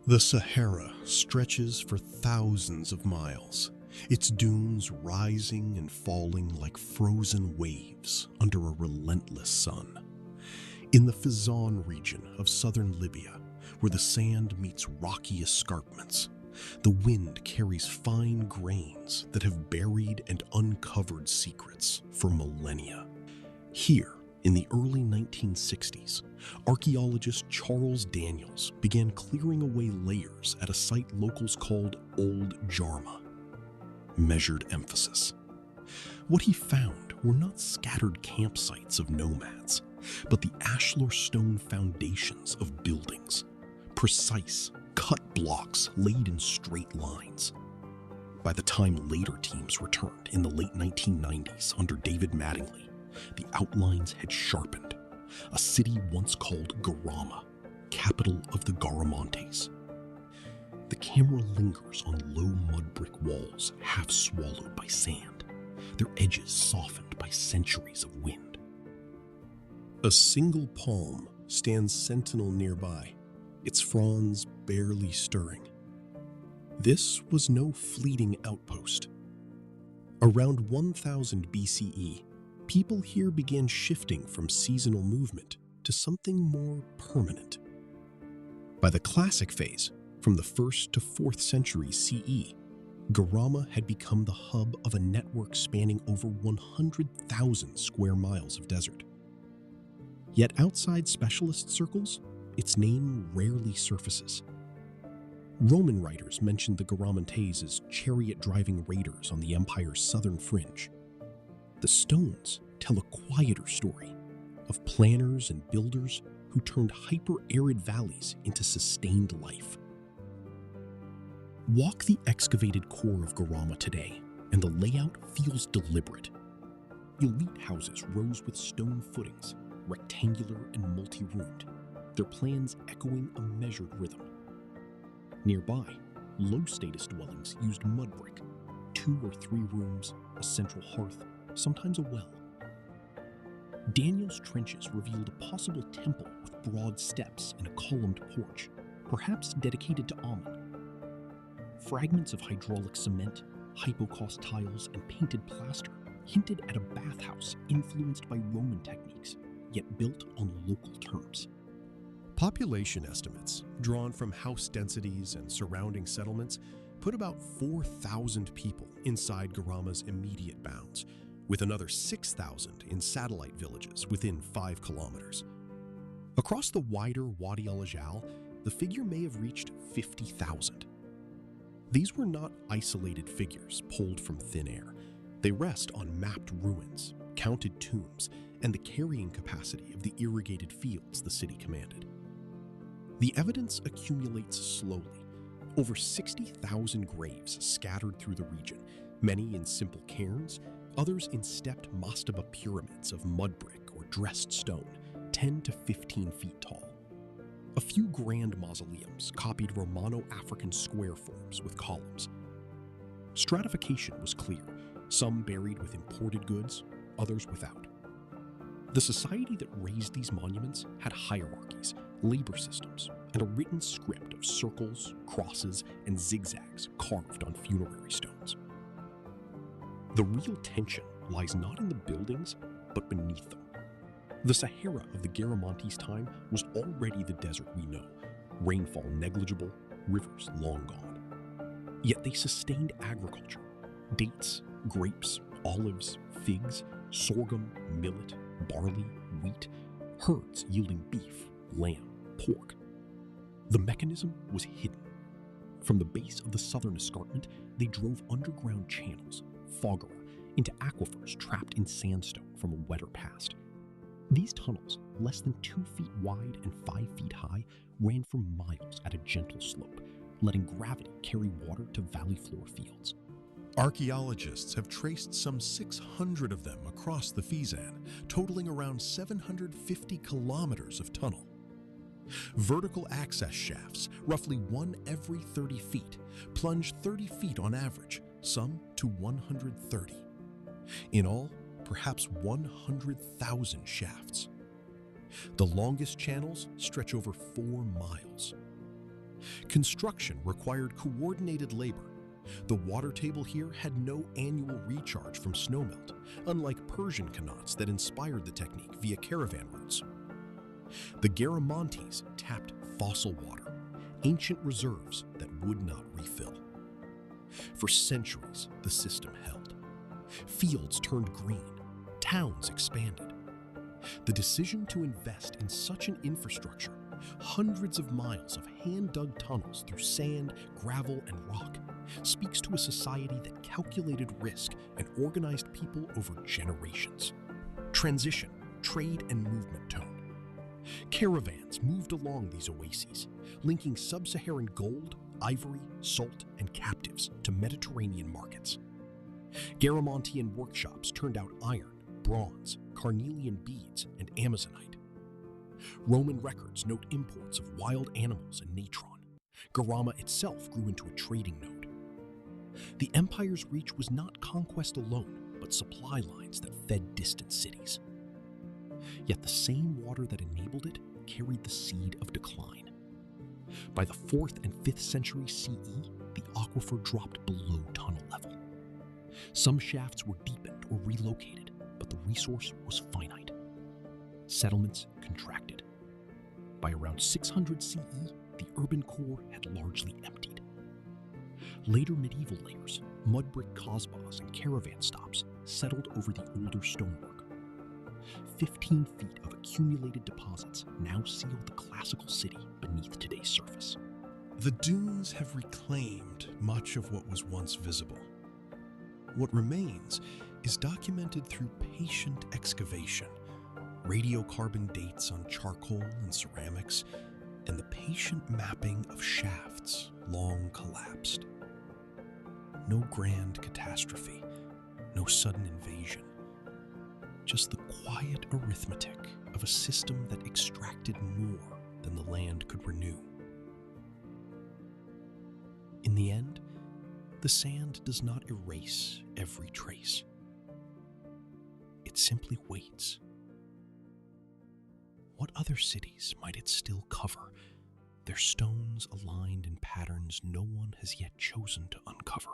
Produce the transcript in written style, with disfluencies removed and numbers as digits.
The Sahara stretches for thousands of miles, its dunes rising and falling like frozen waves under a relentless sun. In the Fezzan region of southern Libya, where the sand meets rocky escarpments, the wind carries fine grains that have buried and uncovered secrets for millennia. Here, in the early 1960s, archaeologist Charles Daniels began clearing away layers at a site locals called Old Garama. Measured emphasis. What he found were not scattered campsites of nomads, but the ashlar stone foundations of buildings, precise, cut blocks laid in straight lines. By the time later teams returned in the late 1990s under David Mattingly, the outlines had sharpened. A city once called Garama, capital of the Garamantes. The camera lingers on low mud brick walls half swallowed by sand, their edges softened by centuries of wind. A single palm stands sentinel nearby, its fronds barely stirring. This was no fleeting outpost. Around 1000 BCE, people here began shifting from seasonal movement to something more permanent. By the Classic phase, from the 1st to 4th century CE, Garama had become the hub of a network spanning over 100,000 square miles of desert. Yet outside specialist circles, its name rarely surfaces. Roman writers mentioned the Garamantes as chariot-driving raiders on the empire's southern fringe. The stones tell a quieter story of planners and builders who turned hyper-arid valleys into sustained life. Walk the excavated core of Garama today, and the layout feels deliberate. Elite houses rose with stone footings, rectangular and multi-roomed, their plans echoing a measured rhythm. Nearby, low-status dwellings used mud brick, 2 or 3 rooms, a central hearth, sometimes a well. Daniel's trenches revealed a possible temple with broad steps and a columned porch, perhaps dedicated to Amun. Fragments of hydraulic cement, hypocaust tiles, and painted plaster hinted at a bathhouse influenced by Roman techniques, yet built on local terms. Population estimates, drawn from house densities and surrounding settlements, put about 4,000 people inside Garama's immediate bounds, with another 6,000 in satellite villages within 5 kilometers. Across the wider Wadi al-Ajal, the figure may have reached 50,000. These were not isolated figures pulled from thin air. They rest on mapped ruins, counted tombs, and the carrying capacity of the irrigated fields the city commanded. The evidence accumulates slowly. Over 60,000 graves scattered through the region, many in simple cairns, others in stepped mastaba pyramids of mud brick or dressed stone, 10 to 15 feet tall. A few grand mausoleums copied Romano-African square forms with columns. Stratification was clear, some buried with imported goods, others without. The society that raised these monuments had hierarchies, labor systems, and a written script of circles, crosses, and zigzags carved on funerary stones. The real tension lies not in the buildings, but beneath them. The Sahara of the Garamantes' time was already the desert we know, rainfall negligible, rivers long gone. Yet they sustained agriculture, dates, grapes, olives, figs, sorghum, millet, barley, wheat, herds yielding beef, lamb, pork. The mechanism was hidden. From the base of the southern escarpment, they drove underground channels, foggara, into aquifers trapped in sandstone from a wetter past. These tunnels, less than 2 feet wide and 5 feet high, ran for miles at a gentle slope, letting gravity carry water to valley floor fields. Archaeologists have traced some 600 of them across the Fezzan, totaling around 750 kilometers of tunnel. Vertical access shafts, roughly 1 every 30 feet, plunge 30 feet on average, some to 130. In all, perhaps 100,000 shafts. The longest channels stretch over 4 miles. Construction required coordinated labor. The water table here had no annual recharge from snowmelt, unlike Persian qanats that inspired the technique via caravan routes. The Garamantes tapped fossil water, ancient reserves that would not refill. For centuries, the system held. Fields turned green, towns expanded. The decision to invest in such an infrastructure, hundreds of miles of hand-dug tunnels through sand, gravel, and rock, speaks to a society that calculated risk and organized people over generations. Transition, trade, and movement tone. Caravans moved along these oases, linking sub-Saharan gold, ivory, salt, and captives to Mediterranean markets. Garamantian workshops turned out iron, bronze, carnelian beads, and amazonite. Roman records note imports of wild animals and natron. Garama itself grew into a trading node. The empire's reach was not conquest alone, but supply lines that fed distant cities. Yet the same water that enabled it carried the seed of decline. By the 4th and 5th century CE, the aquifer dropped below tunnel level. Some shafts were deepened or relocated, but the resource was finite. Settlements contracted. By around 600 CE, the urban core had largely emptied. Later medieval layers, mud brick kasbahs and caravan stops settled over the older stonework. 15 feet of accumulated deposits now seal the classical city beneath today's surface. The dunes have reclaimed much of what was once visible. What remains is documented through patient excavation, radiocarbon dates on charcoal and ceramics, and the patient mapping of shafts long collapsed. No grand catastrophe, no sudden invasion, just the quiet arithmetic of a system that extracted more than the land could renew. In the end, the sand does not erase every trace. It simply waits. What other cities might it still cover, their stones aligned in patterns no one has yet chosen to uncover?